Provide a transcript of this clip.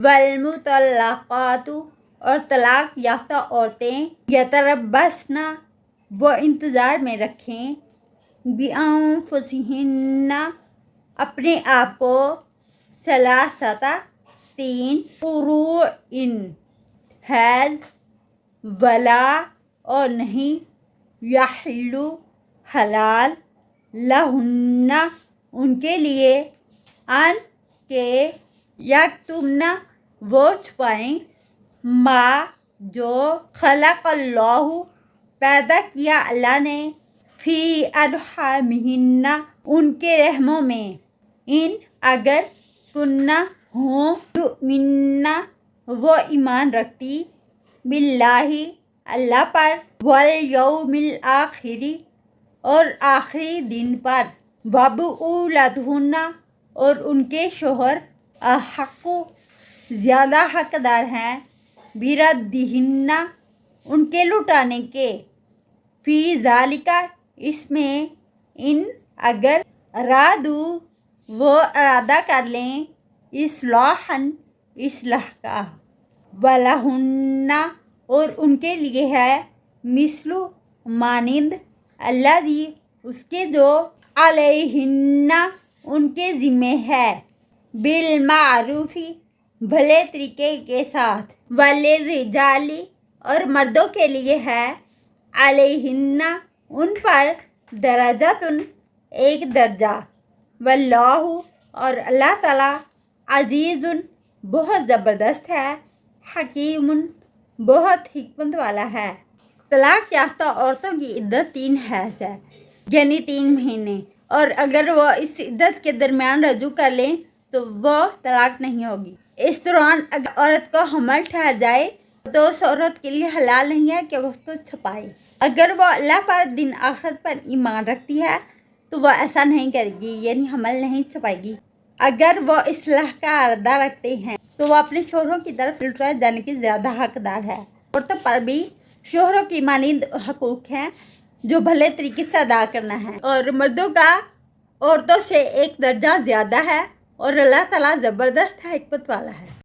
वल्मुतल्लक़ातु और तलाक याफ्ता औरतें यतरब्बस्ना वो इंतज़ार में रखें बिअन्फुसिहिन्ना अपने आप को सलासता 3 क़ुरूइन हैज़ वला और नहीं यहिल्लु हलाल लहुन्ना उनके लिए अन के यक्तुमना वो छुपाएं मा जो खलक़ल्लाहु पैदा किया अल्लाह ने फ़ी अरहामिहिन्ना उनके रहमों में इन अगर कुन्ना हों युमिन्ना वो ईमान रखती बिल्लाही अल्लाह पर वल यौमिल आखिरी और आखिरी दिन पर वबुउलतहुन्ना और उनके शोहर अहक्कु ज़्यादा हकदार हैं बिरद्दिहिन्ना उनके लुटाने के फ़ी ज़ालिका इसमें इन अगर अरादू वो इरादा कर लें इस्लाहन इस्लाह का वलहुन्ना और उनके लिए है मिस्लु मानिंद अल्लाज़ी उसके जो अलैहिन्ना उनके ज़िम्मे है बिलमारूफ़ी भले तरीके के साथ वलिर्रिजाली और मर्दों के लिए है अलैहिन्ना उन पर दरजतुन एक दर्जा वल्लाहु और अल्लाह ताला अज़ीज़ुन बहुत ज़बरदस्त है हकीमुन बहुत हिकमत वाला है। तलाक याफ्ता औरतों की इद्दत 3 हैज़ है यानी 3 महीने और अगर वो इस इद्दत के दरमियान रजू कर लें तो वो तलाक नहीं होगी। इस दौरान अगर औरत को हमल ठहर जाए तो उस औरत के लिए हलाल नहीं है कि वो उसको छुपाए। अगर वो अल्लाह पर दिन आखिरत पर ईमान रखती है तो वह ऐसा नहीं करेगी यानी हमल नहीं छुपाएगी। अगर वो इस्लाह का इरादा रखते हैं तो वह अपने शोहरों की तरफ लुटाए जाने की ज़्यादा हकदार है। औरतों पर भी शोहरों की मानिंद हकूक़ हैं जो भले तरीके से अदा करना है और मर्दों का औरतों से एक दर्जा ज़्यादा है और अल्लाह ताला ज़बरदस्त हिकमत वाला है।